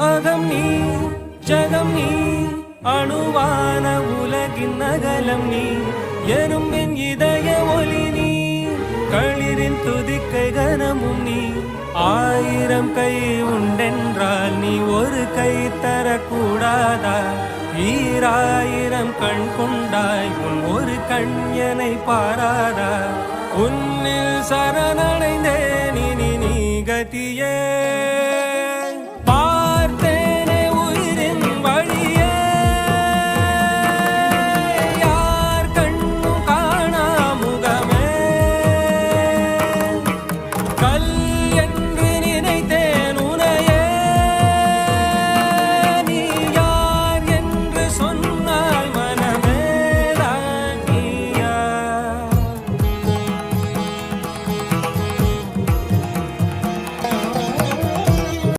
அகம் நீ ஜகம் நீ அணுவான உலகின் அகலம் நீ எறும்பின் இதய ஒளி நீ களிரின் துதிக்கை கனமும் நீ ஆயிரம் கை உண்டென்றால் நீ ஒரு கை தரக்கூடாதா ஈராயிரம் கண் கொண்டாய் உன் ஒரு கண்யனை பாராதா உன்னில் சரணடைந்தேன் இனி நீ கதியே